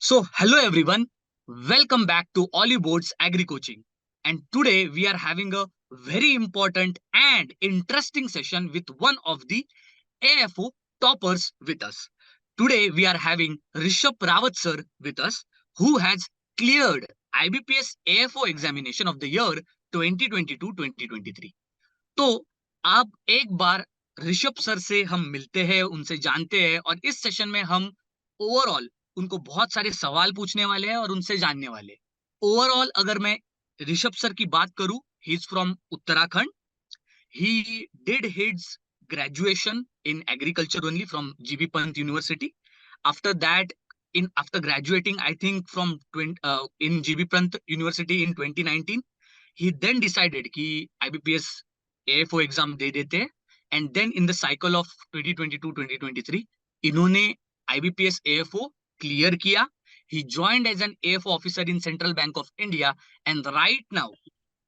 So, hello everyone, welcome back to Ollywood's Agri Coaching. And today we are having a very important and interesting session with one of the AFO toppers with us. Today we are having Rishabh Rawat sir with us, who has cleared IBPS AFO examination of the year 2022-2023. तो आप एक बार Rishabh sir से हम मिलते हैं, उनसे जानते हैं और इस सेशन में हम ओवरऑल उनको बहुत सारे सवाल पूछने वाले हैं और उनसे जानने वाले हैं। ओवरऑल अगर मैं ऋषभ सर की बात करूं, he is from Uttarakhand. He did his graduation in agriculture only from GB Pant University. After that, in after graduating, I think from in GB Pant University in 2019, he then decided कि IBPS AFO exam दे देते हैं and then in the cycle of 2022-2023 इन्होंने IBPS AFO clear किया. He joined as an AFO officer in Central Bank of India, and right now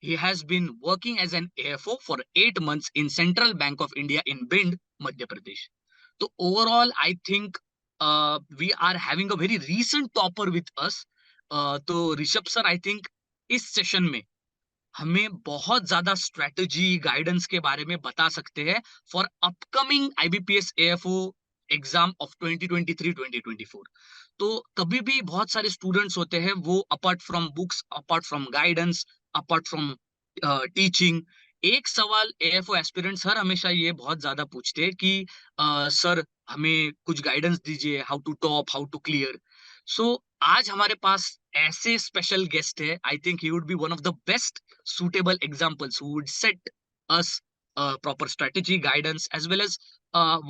he has been working as an AFO for 8 months in Central Bank of India in Bind, Madhya Pradesh. So overall, I think we are having a very recent topper with us. तो Rishabh sir I think इस session में हमें बहुत ज्यादा strategy guidance के बारे में बता सकते हैं for upcoming IBPS AFO exam of 2023-2024. तो कभी भी बहुत सारे स्टूडेंट्स होते हैं, वो apart from books, apart from guidance, apart from teaching, एक सवाल एएफओ एस्पिरेंट्स हर हमेशा ये बहुत ज्यादा पूछते हैं कि सर हमें कुछ गाइडेंस दीजिए, how to top, how to clear. So आज हमारे पास ऐसे स्पेशल गेस्ट है. I think he would be one of the best suitable examples who would set us proper strategy, guidance, as well as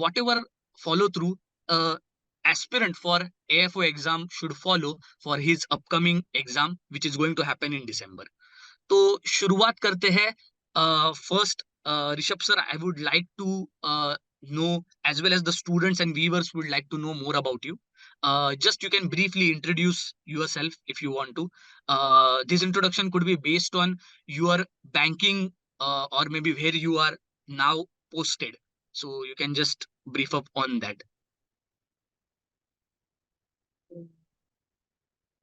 whatever follow through uh, aspirant for AFO exam should follow for his upcoming exam, which is going to happen in December. तो शुरुआत करते हैं. First Rishabh sir, I would like to know, as well as the students and viewers would like to know more about you. Just you can briefly introduce yourself if you want to. This introduction could be based on your banking or maybe where you are now posted. So you can just brief up on that.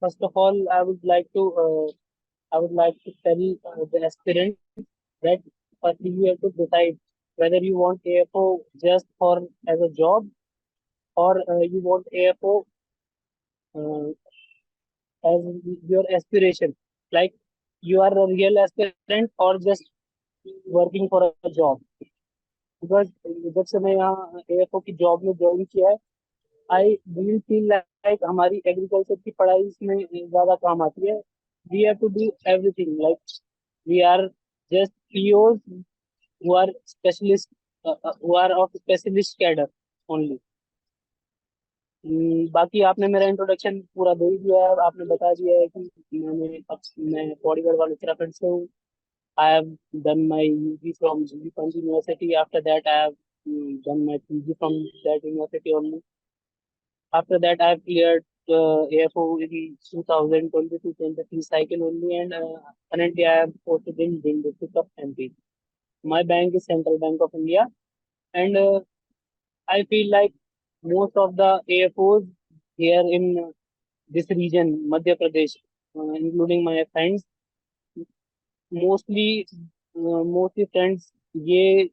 First of all, I would like to tell the aspirant that firstly you have to decide whether you want AFO just for as a job or you want AFO uh, as your aspiration. Like you are a real aspirant or just working for a job. Because जब से मैं यहाँ AFO की job में join किया है, I really feel like हमारी agriculture की पढ़ाई इसमें ज्यादा काम आती है. We have to do everything like we are just POs who are specialist who are of specialist cadre only. बाकी आपने मेरा इंट्रोडक्शन पूरा दे ही दिया है. आपने बता दिया है कि मैं बॉडीगार्ड वाले उत्तराखंड से हूँ. I have done my UG from GB Pant university. After that I have done my PG from that university only. After that, I've cleared AFO in 2022-23 cycle only, and currently I am posted in Din district of MP. My bank is Central Bank of India, and I feel like most of the AFOs here in this region, Madhya Pradesh, including my friends, mostly friends, ये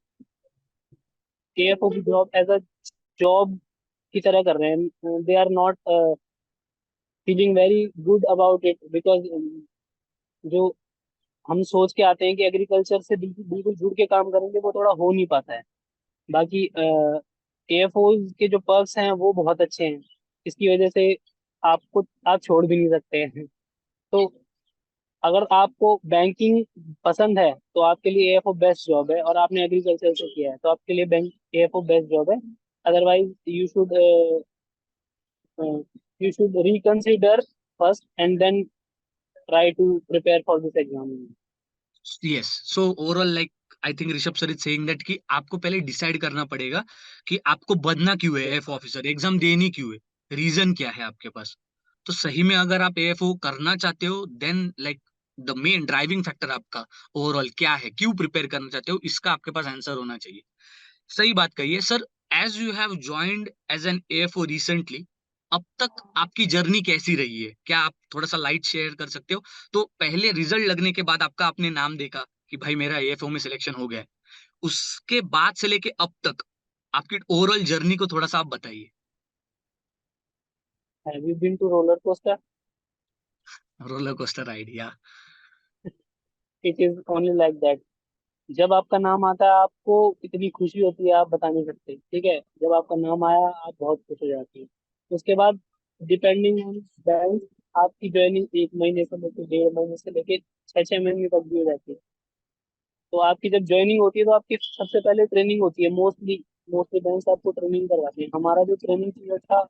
AFO की job as a job की तरह कर रहे हैं. They are not feeling very good about it because जो हम सोच के आते हैं कि एग्रीकल्चर से बिल्कुल बिल्कुल जुड़ के काम करेंगे, वो थोड़ा हो नहीं पाता है. बाकी एएफओ के जो पर्क्स हैं वो बहुत अच्छे हैं. इसकी वजह से आप छोड़ भी नहीं सकते हैं. तो अगर आपको बैंकिंग पसंद है तो आपके लिए एएफओ बेस्ट जॉब है, और आपने एग्रीकल्चर से किया है तो आपके लिए बैंक एएफओ बेस्ट जॉब है. Otherwise you should reconsider first and then try to prepare for this exam. Yes. So overall, like I think Rishabh sir is saying that कि आपको पहले डिसाइड करना पड़ेगा कि आपको बनना क्यों है एफ ऑफिसर, एग्जाम देनी क्यों है, रीजन क्या है आपके पास. तो सही में अगर आप एएफओ करना चाहते हो, then like the main driving factor आपका ओवरऑल क्या है, क्यों प्रिपेयर करना चाहते हो, इसका आपके पास आंसर होना चाहिए. सही बात कही है sir. As you have joined as an AFO recently, अब तक आपकी जर्नी कैसी रही है, क्या आप थोड़ा सा लाइट शेयर कर सकते हो? तो पहले रिजल्ट लगने के बाद आपका आपने नाम देखा कि भाई मेरा एएफओ में सिलेक्शन हो गया है, उसके बाद से लेके अब तक आपकी ओवरऑल जर्नी को थोड़ा सा आप बताइए। Have you been to roller coaster? Roller coaster ride या? It is only like that. जब आपका नाम आता है आपको इतनी खुशी होती है आप बता नहीं सकते, ठीक है। जब आपका नाम आया आप बहुत खुश हो जाती है। उसके बाद डिपेंडिंग ऑन बैंक, आपकी ज्वाइनिंग 1 महीने से लेकर 1.5 महीने से लेकर 6 6 महीने तक भी हो जाती है। तो आपकी जब ज्वाइनिंग होती है तो आपकी सबसे पहले ट्रेनिंग होती है। मोस्टली मोस्टली बैंक आपको ट्रेनिंग करवाते हैं। हमारा जो ट्रेनिंग पीरियड था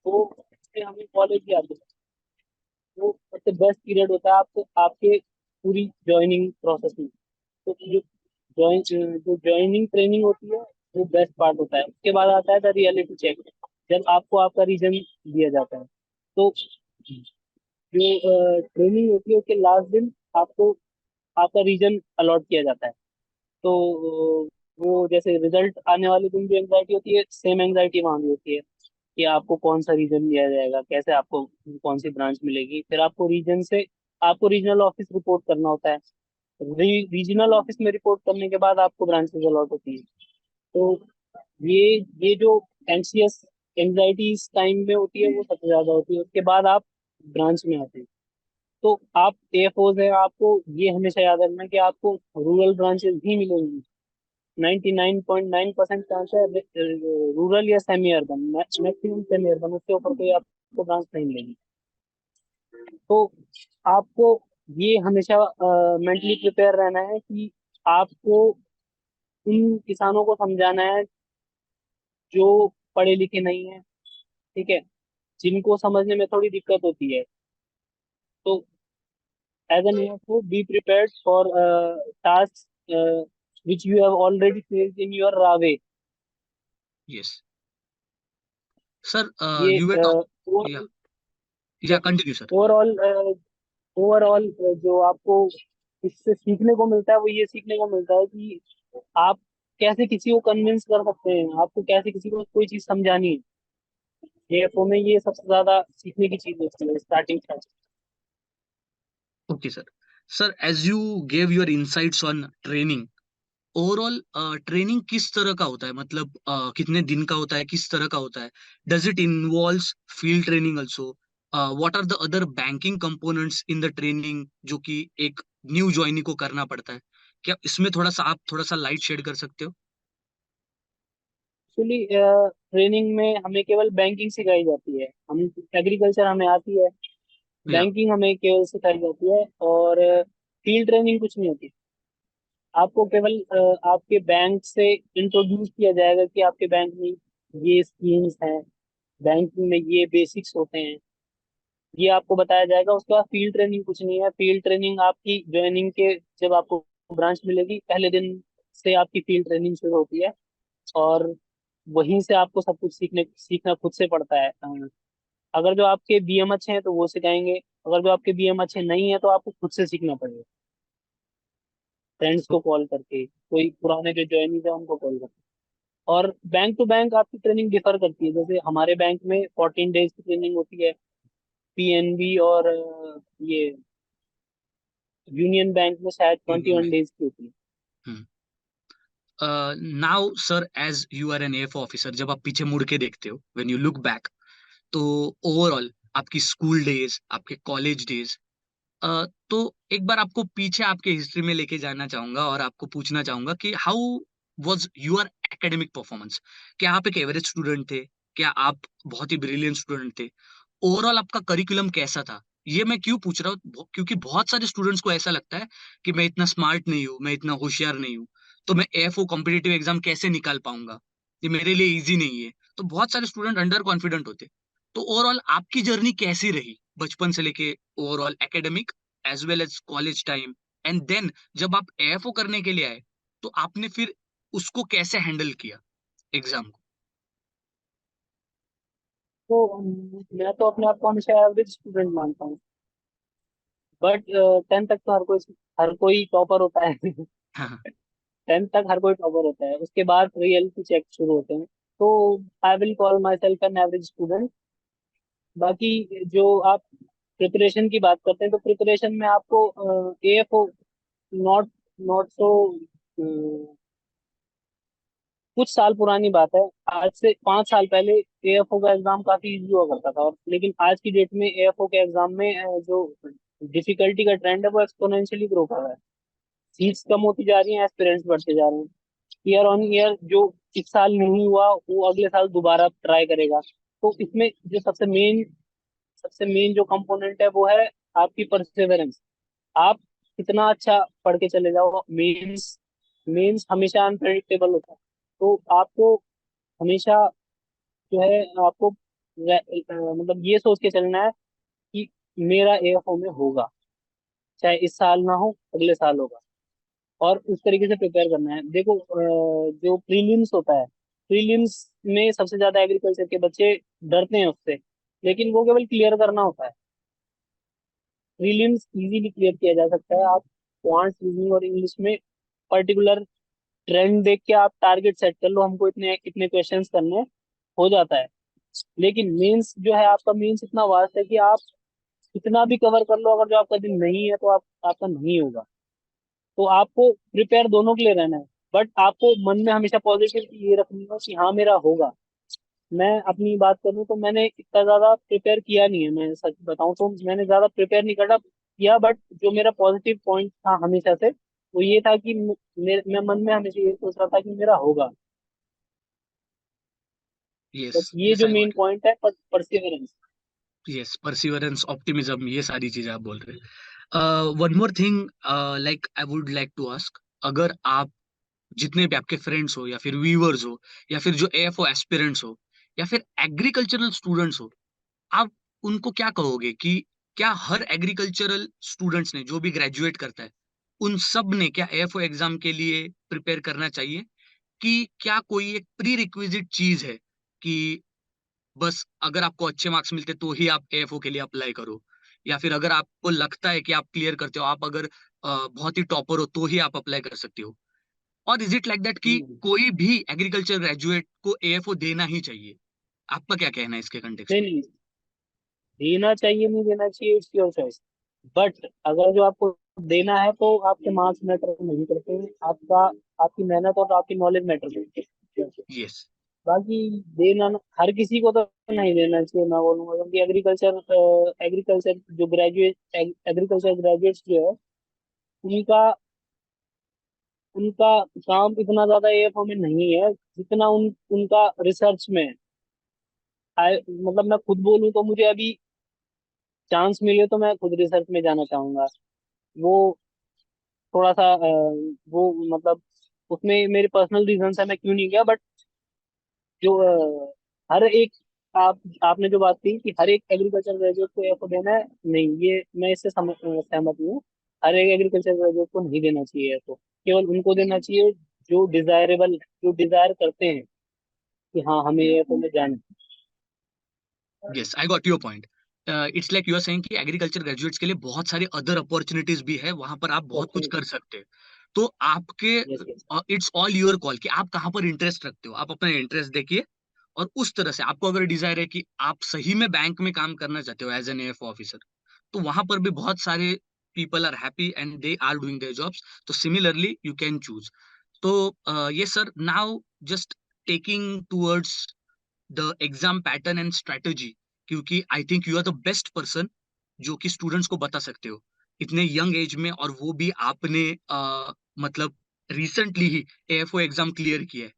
वो उससे हमें कॉलेज ही आते, वो सबसे बेस्ट पीरियड होता है आपको आपके पूरी ज्वाइनिंग प्रोसेस में। तो जो ज्वाइनिंग ट्रेनिंग होती है वो बेस्ट पार्ट होता है। उसके बाद आता है द रियलिटी चेक, जब आपको आपका रीजन दिया जाता है। तो जो ट्रेनिंग होती है उसके लास्ट दिन आपको आपका रीजन अलॉट किया जाता है। तो वो जैसे रिजल्ट आने वाले दिन जो एंग्जाइटी होती है सेम एंग्जाइटी वहां भी होती है कि आपको कौन सा रीजन दिया जाएगा, कैसे आपको कौन सी ब्रांच मिलेगी। फिर आपको रीजन से आपको रीजनल ऑफिस रिपोर्ट करना होता है। रीजनल ऑफिस में रिपोर्ट करने के बाद आपको ब्रांचेस अलॉट होती है। तो ये ये जो एंशियस एंजाइटी इस टाइम में होती है वो सबसे ज्यादा होती है। उसके बाद आप ब्रांच में आते हैं। तो आप एएफओज है, आपको ये हमेशा याद रखना कि आपको रूरल ब्रांचेस ही मिलेंगी। 99.9% चांस है रूरल या semi urban, maximum semi urban, उसके ऊपर कोई आपको ब्रांच नहीं मिलेगी। तो आपको ये हमेशा मेंटली प्रिपेयर रहना है कि आपको उन किसानों को समझाना है जो पढ़े लिखे नहीं है, ठीक है, जिनको समझने में थोड़ी दिक्कत होती है। तो as an AFO be prepared for task which you have already faced in your railway. Yes sir, ये यू वेर टॉक या? या कंटिन्यू सर। ओवरऑल ओवरऑल जो आपको इससे सीखने को मिलता है वो ये सीखने को मिलता है कि आप कैसे किसी को कन्विंस कर सकते हैं, आपको कैसे किसी को कोई चीज समझानी है। एएफओ में ये सबसे ज्यादा सीखने की चीज होती है starting. Okay sir. Sir, as you gave your insights on training, overall training किस तरह का होता है, मतलब कितने दिन का होता है, किस तरह का होता है? Does it involves field training also? What are the other banking components in the training जो कि एक न्यू ज्वाइनी को करना पड़ता है? क्या इसमें थोड़ा सा आप थोड़ा सा लाइट शेड कर सकते हो? एक्चुअली ट्रेनिंग में हमें केवल बैंकिंग सिखाई जाती है। हम एग्रीकल्चर हमें आती है, या बैंकिंग हमें केवल सिखाई जाती है, और फील्ड ट्रेनिंग कुछ नहीं होती। आपको केवल आपके बैंक से इंट्रोड्यूस किया जाएगा कि आपके बैंक में ये स्कीम्स हैं, बैंकिंग में ये बेसिक्स होते हैं, ये आपको बताया जाएगा। उसके बाद फील्ड ट्रेनिंग कुछ नहीं है। फील्ड ट्रेनिंग आपकी ज्वाइनिंग के जब आपको ब्रांच मिलेगी पहले दिन से आपकी फील्ड ट्रेनिंग शुरू होती है, और वहीं से आपको सब कुछ सीखना खुद से पड़ता है। अगर जो आपके बीएम अच्छे हैं तो वो सिखाएंगे, अगर जो आपके बीएम अच्छे नहीं है तो आपको खुद से सीखना पड़ेगा, फ्रेंड्स को कॉल करके, कोई पुराने जो ज्वाइनिंग है उनको कॉल करके। और बैंक टू बैंक आपकी ट्रेनिंग डिफर करती है। जैसे हमारे बैंक में 14 डेज की ट्रेनिंग होती है, पीएनबी और ये यूनियन बैंक में शायद ट्वेंटी यूनियन वन में। डेज की होती है। Now sir, as you are an F officer, जब आप पीछे मुड़ के देखते हो, व्हेन यू लुक बैक, तो ओवरऑल आपकी स्कूल डेज, आपके कॉलेज डेज, तो एक बार आपको पीछे आपके हिस्ट्री में लेके जाना चाहूंगा और आपको पूछना चाहूंगा कि how was your academic performance? क्या आप एक एवरेज स्टूडेंट थे? क्या आप बहुत ही ब्रिलियंट स्टूडेंट थे? ओवरऑल आपका करिकुलम कैसा था? ये मैं क्यों पूछ रहा हूँ, क्योंकि बहुत सारे स्टूडेंट्स को ऐसा लगता है कि मैं इतना स्मार्ट नहीं हूँ, मैं इतना होशियार नहीं हूँ, तो मैं एएफओ कॉम्पिटिटिव एग्जाम कैसे निकाल पाऊंगा, ये मेरे लिए इजी नहीं है। तो बहुत सारे स्टूडेंट अंडर कॉन्फिडेंट होते। तो ओवरऑल आपकी जर्नी कैसी रही, बचपन से लेके overall academic as well as college time, and then जब आप एएफओ करने के लिए आए, तो आपने फिर उसको कैसे हैंडल किया, एग्जाम को? तो मैं तो अपने आप को हमेशा एवरेज स्टूडेंट मानता हूँ। बट 10 तक तो हर कोई टॉपर होता है। हाँ। 10 तक हर कोई टॉपर होता है, उसके बाद रियलिटी चेक शुरू होते हैं। तो I will call my self an average student. बाकी जो आप प्रिपरेशन की बात करते हैं, तो प्रिपरेशन में आपको एएफओ नॉट नॉट सो कुछ साल पुरानी बात है। आज से 5 साल पहले एएफओ का एग्जाम काफी इजी हुआ करता था, और लेकिन आज की डेट में एएफओ के एग्जाम में जो डिफिकल्टी का ट्रेंड है वो एक्सपोनेंशियली ग्रो कर रहा है। सीट्स कम होती जा रही हैं, एस्पिरेंट्स बढ़ते जा रहे हैं। ईयर ऑन ईयर जो इस साल नहीं हुआ वो अगले साल दोबारा ट्राई करेगा। तो इसमें जो सबसे मेन जो कंपोनेंट है वो है आपकी परसेवरेंस। आप कितना अच्छा पढ़ के चले जाओ, मेंस मेंस हमेशा अनप्रेडिक्टेबल होता है। तो आपको हमेशा जो है आपको मतलब ये सोच के चलना है कि मेरा एएफओ में होगा, चाहे इस साल ना हो अगले साल होगा। और उस तरीके से प्रिपेयर करना है। देखो जो प्रीलिम्स होता है, प्रीलिम्स में सबसे ज्यादा एग्रीकल्चर के बच्चे डरते हैं उससे, लेकिन वो केवल क्लियर करना होता है। प्रीलिम्स इजीली क्लियर किया जा सकता है। आप क्वांट्स, रीजनिंग और इंग्लिश में पर्टिकुलर ट्रेंड देख के आप टारगेट सेट कर लो, हमको इतने इतने क्वेश्चंस करने हैं, हो जाता है। लेकिन मेंस जो है, आपका मेंस इतना वास्ट है कि आप कितना भी कवर कर लो, अगर जो आपका दिन नहीं है तो आपका नहीं होगा। तो आपको प्रिपेयर दोनों के लिए रहना है, बट आपको मन में हमेशा पॉजिटिव ये रखनी है कि हाँ मेरा होगा। मैं अपनी बात करूँ तो मैंने इतना ज्यादा प्रिपेयर किया नहीं है, मैं सच बताऊं तो मैंने ज्यादा प्रिपेयर नहीं करा किया। बट जो मेरा पॉजिटिव पॉइंट था हमेशा से, वो ये था कि मैं मन में हमेशा ये सोच रहा था कि मेरा होगा। यस, बस ये यस, जो आई मेन गॉट। पॉइंट है, परसिवरेंस। यस, परसिवरेंस, ऑप्टिमिज्म, ये सारी चीजें आप बोल रहे हैं। One more thing, like I would like to ask, अगर आप जितने भी आपके फ्रेंड्स हो या फिर व्यूअर्स हो या फिर जो एएफओ एस्पिरेंट्स हो या फिर एग्रीकल्चरल स्टूडेंट्स हो, आप उनको क्या कहोगे कि क्या हर एग्रीकल्चरल स्टूडेंट्स ने, जो भी ग्रेजुएट करता है, उन सब ने क्या एएफओ एग्जाम के लिए प्रिपेयर करना चाहिए? कि क्या कोई एक प्री रिक्विजिट चीज है कि बस अगर आपको अच्छे मार्क्स मिलते तो ही आप एएफओ के लिए अप्लाई करो, या फिर अगर आपको लगता है कि आप क्लियर करते हो, आप अगर बहुत ही टॉपर हो तो ही आप अप्लाई कर सकते हो? और इज इट लाइक दैट कि नहीं कोई भी एग्रीकल्चर ग्रेजुएट को एएफओ देना ही चाहिए? आपका क्या कहना है इसके कंटेक्स्ट में? नहीं, देना चाहिए नहीं देना चाहिए, इट्स योर चॉइस। बट अगर जो आपको देना है तो आपके मार्क्स मैटर नहीं करते हैं, आपका आपकी मेहनत और आपकी नॉलेज मैटर करती है। यस। बाकी देना हर किसी को तो नहीं देना चाहिए, मैं बोलूंगा, क्योंकि एग्रीकल्चर जो ग्रेजुएट एग्रीकल्चर ग्रेजुएट्स जो है, उनका उनका काम इतना ज्यादा एएफओ में नहीं है जितना उनका रिसर्च में है। मतलब मैं खुद बोलूँ तो मुझे अभी चांस मिले तो मैं खुद रिसर्च में जाना चाहूंगा। वो थोड़ा सा वो मतलब उसमें मेरे पर्सनल रीजंस है मैं क्यों नहीं गया। बट जो हर एक आपने जो बात की कि हर एक एग्रीकल्चर ग्रेजुएट को एफओ देना है, नहीं, ये मैं इससे सहमत नहीं हूँ। हर एक एग्रीकल्चर ग्रेजुएट को नहीं देना चाहिए एफओ। केवल उनको देना चाहिए जो डिजायर करते हैं कि हाँ हमें एफओ में जाना yes, I got your point. It's like you are saying कि एग्रीकल्चर ग्रेजुएट्स के लिए बहुत सारी अदर अपॉर्चुनिटीज भी है, वहां पर आप बहुत कुछ कर है। सकते हैं। तो आपके yes, yes. It's all your call कि आप कहाँ पर इंटरेस्ट रखते हो, आप अपना इंटरेस्ट देखिए। और उस तरह से आपको अगर डिजायर है कि आप सही में बैंक में काम करना चाहते हो एज एन एएफओ ऑफिसर, तो वहां पर भी बहुत सारे people are happy and they are doing their jobs. तो सिमिलरली यू कैन चूज। तो ये sir, now just taking towards the exam pattern and strategy, क्योंकि I think you are the best person जो कि स्टूडेंट्स को बता सकते हो इतने यंग एज में, और वो भी आपने मतलब रिसेंटली ही एएफओ एग्जाम क्लियर किया है।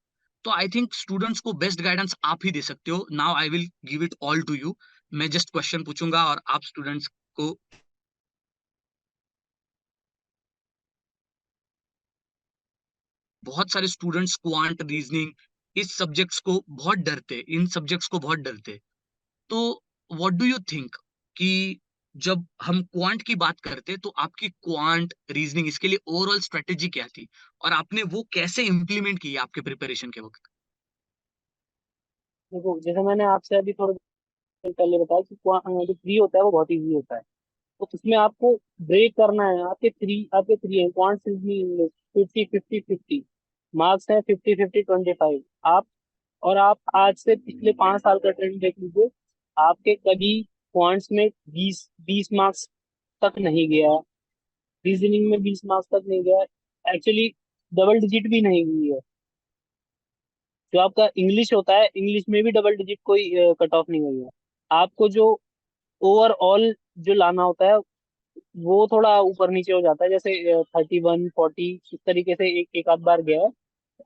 तो आई थिंक स्टूडेंट्स को बेस्ट गाइडेंस आप ही दे सकते हो। Now I will give it all to you. मैं जस्ट क्वेश्चन पूछूंगा और आप स्टूडेंट्स को, बहुत सारे स्टूडेंट्स क्वांट, रीजनिंग, इस सब्जेक्ट्स को बहुत डरते, इन सब्जेक्ट्स को बहुत डरते। तो व्हाट डू यू थिंक कि जब हम क्वांट की बात करते तो आपकी क्वांट, रीजनिंग, इसके लिए ओवरऑल स्ट्रेटेजी क्या थी, और आपने वो कैसे इंप्लीमेंट की आपके प्रिपरेशन के वक्त? देखो, जैसे मैंने आपसे अभी थोड़ा देर पहले बताया कि जो फ्री होता है वो बहुत इजी होता है। तो उसमें आपको ब्रेक करना है। आपके थ्री है, क्वांट, रीजनिंग, इंग्लिश। 50-50-50 मार्क्स है, 50-50-25। आप आज से पिछले 5 साल का ट्रेंड देख लीजिए। आपके कभी क्वांट्स में 20 मार्क्स तक नहीं गया, रीजनिंग में 20 मार्क्स तक नहीं गया, एक्चुअली डबल डिजिट भी नहीं हुई है। जो आपका इंग्लिश होता है, इंग्लिश में भी डबल डिजिट कोई कट ऑफ नहीं हुई है। आपको जो ओवरऑल जो लाना होता है वो थोड़ा ऊपर नीचे हो जाता है, जैसे 31 40 इस तरीके से एक आध बार गया है।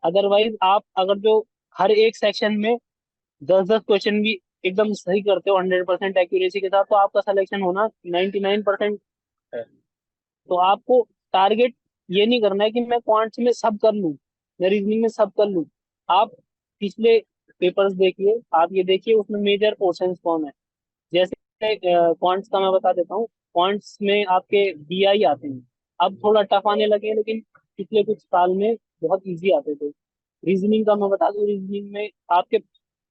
अदरवाइज आप अगर जो हर एक सेक्शन में 10 10 क्वेश्चन भी एकदम सही करते हो 100% एक्यूरेसी के साथ, तो आपका सिलेक्शन होना 99% है। तो आपको टारगेट ये नहीं करना है कि मैं क्वांट्स में सब कर लूं, मैं रीजनिंग में सब कर लूं। आप पिछले पेपर्स देखिए, आप ये देखिए उसमें मेजर पोर्शंस कौन है। जैसे क्वांट्स का मैं बता देता हूँ। क्वांट्स में आपके डीआई आते हैं, अब थोड़ा टफ आने लगे हैं, लेकिन पिछले कुछ साल में बहुत इजी आते थे। रीजनिंग का मैं बता दूं, रीजनिंग में आपके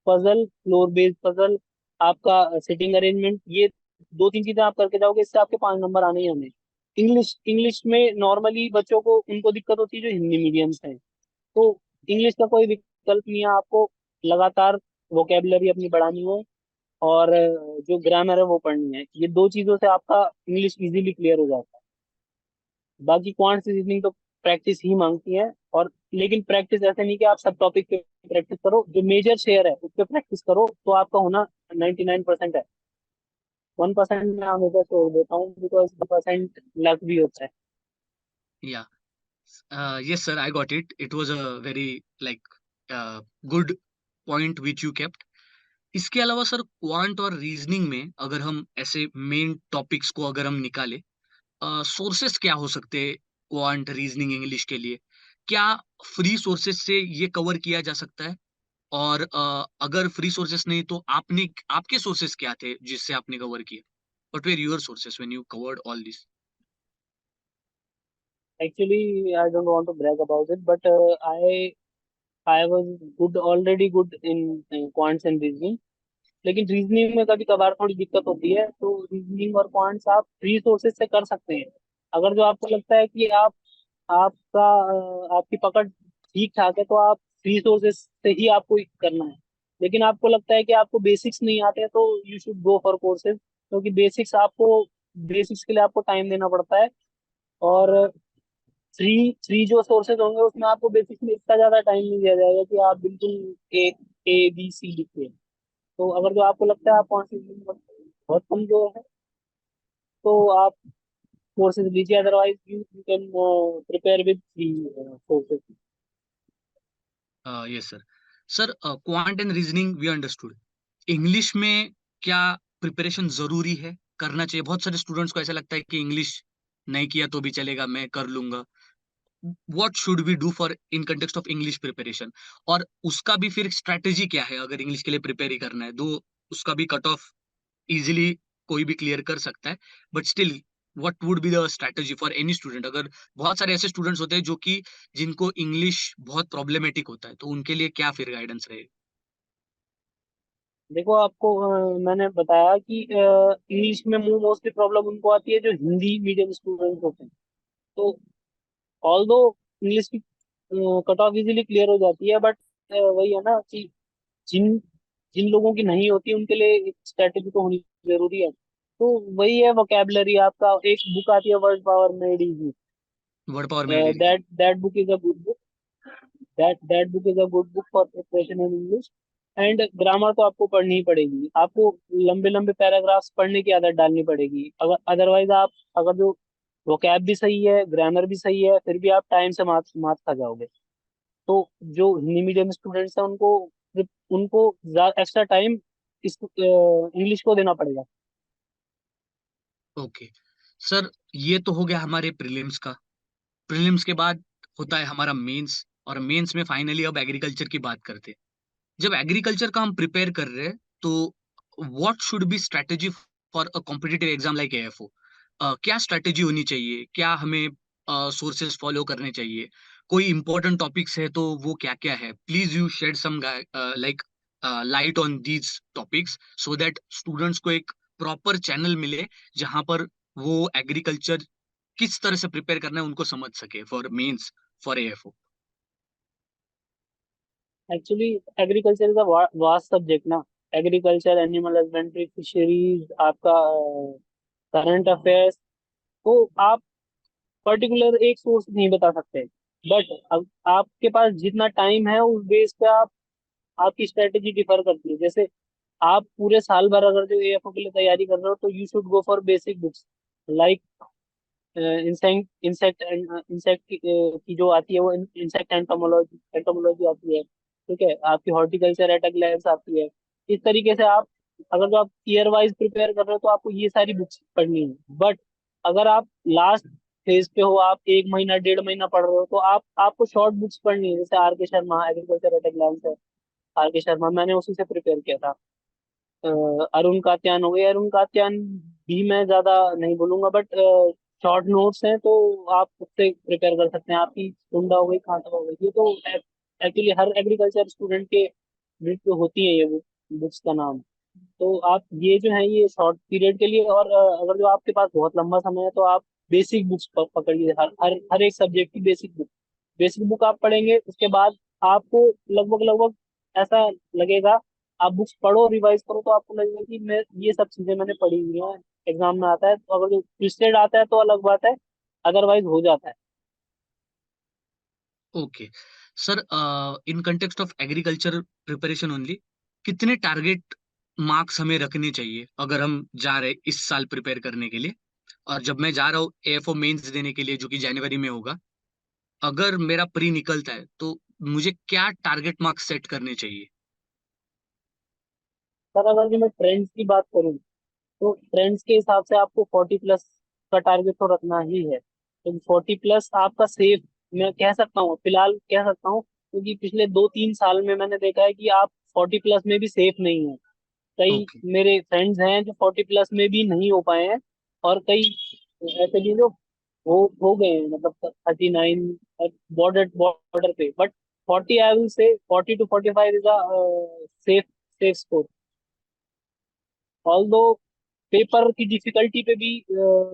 पजल, फ्लोर बेस्ड पजल, आपका सिटिंग अरेंजमेंट, ये 2 3 चीजें आप करके जाओगे, इससे आपके 5 नंबर आने ही आने। इंग्लिश इंग्लिश में नॉर्मली बच्चों को उनको दिक्कत होती है जो हिंदी मीडियम से हैं। तो इंग्लिश का कोई विकल्प नहीं है, आपको लगातार वोकेबलरी अपनी बढ़ानी है, और जो ग्रामर है वो पढ़नी है। ये 2 चीजों से आपका इंग्लिश इजीली क्लियर हो जाता है। बाकी क्वांट रीजनिंग तो प्रैक्टिस ही मांगती है। और लेकिन प्रैक्टिस ऐसे नहीं कि आप सब टॉपिक पे प्रैक्टिस करो, जो मेजर शेयर है उस पर प्रैक्टिस करो, तो आपका होना 99% है। 1% मैं हमेशा छोड़ देता हूँ, बिकॉज 1% लक भी होता है। Yeah. Yes, sir, I got it. It was a very like good point which you kept. इसके अलावा सर क्वांट और रीजनिंग में अगर हम ऐसे मेन टॉपिक्स को अगर हम निकाले, सोर्सेस क्या हो सकते हैं क्वांट रीजनिंग इंग्लिश के लिए? क्या फ्री सोर्सेस से ये कवर किया जा सकता है? और अगर फ्री सोर्सेस नहीं तो आपके सोर्सेस क्या थे जिससे आपने कवर किया? What were your sources when you covered all this? Actually I don't want to brag about it, but I was good, already good in quants and reasoning. लेकिन reasoning में कभी कभार थोड़ी दिक्कत होती है, तो रीजनिंग और क्वांट्स आप फ्री सोर्सेज से कर सकते हैं। अगर जो आपको लगता है कि आपका आपकी पकड़ ठीक ठाक है, तो आप फ्री सोर्सेज से ही आपको करना है। लेकिन आपको लगता है कि आपको बेसिक्स नहीं आते हैं, तो you should go for courses, क्योंकि बेसिक्स के लिए आपको टाइम देना पड़ता है। और थ्री थ्री जो सोर्सेज होंगे उसमें आपको बेसिक्स में इतना ज्यादा टाइम नहीं दिया जाएगा कि आप बिल्कुल एक ABC लिखिए। तो अगर जो आपको लगता है आप कौन सी बहुत कमजोर है, तो आप कोर्सेज लीजिए, otherwise you can prepare with three courses. Yes sir. Sir quant and reasoning we understood. English में क्या प्रिपरेशन जरूरी है, करना चाहिए? बहुत सारे स्टूडेंट्स को ऐसा लगता है कि इंग्लिश नहीं किया तो भी चलेगा, मैं कर लूंगा। What should we do for in context of English preparation? और उसका भी फिर स्ट्रेटेजी क्या है अगर इंग्लिश के लिए प्रिपेयर ही करना है? दो उसका भी कट ऑफ इजीली कोई भी क्लियर कर सकता है, but still what would be the strategy for any student? अगर बहुत सारे ऐसे स्टूडेंट्स होते हैं जो कि जिनको इंग्लिश बहुत प्रॉब्लमेटिक होता है, तो उनके लिए क्या फिर गाइडेंस रहेगा? देखो, आपको मैंने बताया कि इंग्लिश में मोस्टली प्रॉब्लम उनको आती है जो हिंदी मीडियम स्टूडेंट होते हैं। तो ऑल दो इंग्लिश की कट ऑफ इजीली क्लियर हो जाती है, बट वही है ना कि जिन जिन लोगों की नहीं होती उनके लिए एक स्ट्रेटेजी तो होनी जरूरी है। तो वही है, वोकेबलरी आपका एक बुक आती है, word power made easy. Word power made easy. That book is a good book. That book is a good book for preparation in English. And grammar तो आपको पढ़नी ही पड़ेगी, आपको लंबे लंबे पैराग्राफ्स पढ़ने की आदत डालनी पड़ेगी। अगर अदरवाइज आप अगर जो वोकैब भी सही है, ग्रामर भी सही है, फिर भी आप टाइम से मात मात खा जाओगे। तो जो हिंदी मीडियम स्टूडेंट्स हैं उनको उनको एक्स्ट्रा टाइम इस इंग्लिश को देना पड़ेगा। ओके सर, ये तो हो गया हमारे प्रीलिम्स का। प्रीलिम्स के बाद होता है हमारा मेंस, और मेंस में फाइनली अब एग्रीकल्चर की बात करते हैं। जब एग्रीकल्चर का हम प्रिपेयर कर रहे हैं, तो what should be strategy for a competitive exam like AFO? क्या स्ट्रेटेजी होनी चाहिए? क्या हमें सोर्सेज फॉलो करने चाहिए? कोई इंपॉर्टेंट टॉपिक्स है तो वो क्या क्या है? Please you shed some like light on these topics, so that students को एक प्रॉपर चैनल मिले जहां पर वो एग्रीकल्चर किस तरह से प्रिपेयर करना है उनको समझ सके for mains, for AFO. Actually agriculture is a vast subject ना। एग्रीकल्चर, एनिमल हस्बेंड्री, फिशरीज, आपका करंट अफेयर्स, तो आप पर्टिकुलर एक सोर्स नहीं बता सकते। बट अब आपके पास जितना टाइम है उस बेस पे आप आपकी स्ट्रेटेजी डिफर करती है। जैसे आप पूरे साल भर अगर जो एएफओ के लिए तैयारी कर रहे हो तो you should go for basic books like insect insect की जो आती है वो इंसेक्ट एंटोमोलॉजी एंटोमोलॉजी आती है। ठीक है, आपकी हॉर्टिकल्चर एट अ ग्लैंस आती है। इस तरीके से आप, अगर जो आप ईयर वाइज प्रिपेयर कर रहे हो तो आपको ये सारी बुक्स पढ़नी है। बट अगर आप लास्ट फेज पे हो, आप एक महीना 1.5 महीना पढ़ रहे हो, तो आपको शॉर्ट बुक्स पढ़नी है। जैसे R K Sharma agriculture at a glance है, आर के शर्मा, मैंने उसी से प्रिपेयर किया था। अरुण कात्यान हो गए, अरुण कात्यान भी मैं ज्यादा नहीं बोलूंगा, बट शॉर्ट नोट्स हैं तो आप उससे प्रिपेयर कर सकते हैं। आपकी टुंडा हो गई, खांडा हो गई, ये तो एक्चुअली हर एग्रीकल्चर स्टूडेंट के बुक पे होती है, ये बुक्स का नाम। तो आप ये जो है ये शॉर्ट पीरियड के लिए, और अगर जो आपके पास बहुत लंबा समय है तो आप बेसिक बुक्स पकड़िए। हर हर हर एक सब्जेक्ट की बेसिक बुक आप पढ़ेंगे, उसके बाद आपको लगभग लगभग ऐसा लगेगा, आप बुक्स पढ़ो, रिवाइज करो, तो आपको लगेगा कि मैं ये सब चीजें मैंने पढ़ी हुई हैं, एग्जाम में आता है। तो अगर जो ट्विस्टेड आता है तो अलग बात है, अदरवाइज हो जाता है। Okay sir, in context of agriculture preparation only, कितने टारगेट मार्क्स हमें रखने चाहिए अगर हम जा रहे इस साल प्रिपेयर करने के लिए, और जब मैं जा रहा हूँ एएफओ मेंस देने के लिए जो कि जनवरी में होगा, अगर मेरा प्री निकलता है तो मुझे क्या टारगेट मार्क्स सेट करने चाहिए? सर अगर जो मैं ट्रेंड्स की बात करूँ तो ट्रेंड्स के हिसाब से आपको 40+ का टारगेट तो रखना ही है। तो 40+ आपका सेफ, मैं कह सकता हूँ, फिलहाल कह सकता हूँ, क्योंकि पिछले 2-3 साल में मैंने देखा है कि आप 40+ में भी सेफ नहीं है। कई ओके। मेरे फ्रेंड्स हैं जो 40+ में भी नहीं हो पाए हैं, और कई ऐसे भी जो हो गए हैं, मतलब 39 बॉर्डर बॉर्डर पे। But 40, I will say 40 to 45 is a safe safe score. Although paper की डिफिकल्टी पे भी,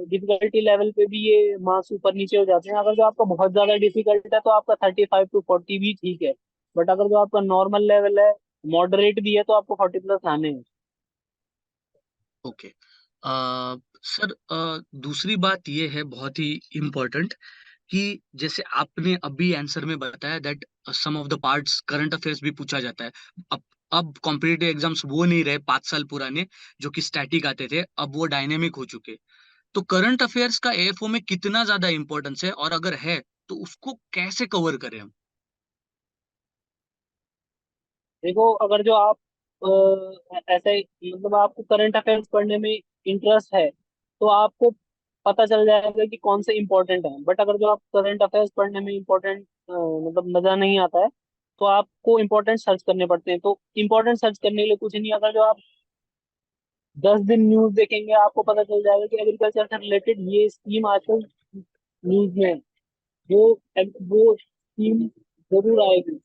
डिफिकल्टी लेवल पे भी ये मार्क्स ऊपर नीचे हो जाते हैं। अगर जो आपका बहुत ज्यादा डिफिकल्ट है तो आपका 35 to 40 भी ठीक है। बट अगर जो आपका नॉर्मल लेवल है, मॉडरेट भी है, तो आपको 40+ आने हैं। ओके सर, दूसरी बात ये है बहुत ही इम्पोर्टेंट कि जैसे आपने अभी आंसर में बताया that some of the parts current affairs भी पूछा जाता है। अब कॉम्पिटिटिव एग्जाम्स वो नहीं रहे 5 साल पुराने जो कि स्टैटिक आते थे, अब वो डायनेमिक हो चुके। तो करंट अफेयर्स का एएफओ में कितना ज्यादा इंपॉर्टेंस है, और अगर है तो उसको कैसे कवर करें हम? देखो, अगर जो आप ऐसे, मतलब आपको करंट अफेयर्स पढ़ने में इंटरेस्ट है तो आपको पता चल जाएगा कि कौन से इंपॉर्टेंट है। बट अगर जो आप करंट अफेयर्स पढ़ने में इंपॉर्टेंट, मतलब मजा नहीं आता है, तो आपको इंपॉर्टेंट सर्च करने पड़ते हैं। तो इंपॉर्टेंट सर्च करने के लिए कुछ नहीं, अगर जो आप 10 दिन न्यूज देखेंगे आपको पता चल जाएगा कि एग्रीकल्चर से रिलेटेड ये स्कीम आजकल न्यूज में है। वो वो स्कीम जरूर आएगी।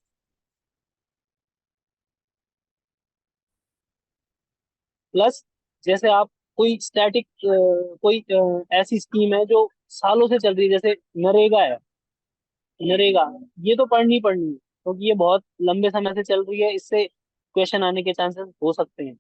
प्लस जैसे आप कोई स्टैटिक, कोई ऐसी स्कीम है जो सालों से चल रही है, जैसे नरेगा है। नरेगा, ये तो पढ़नी पढ़नी है, क्योंकि ये बहुत लंबे समय से चल रही है, इससे क्वेश्चन आने के चांसेस हो सकते हैं।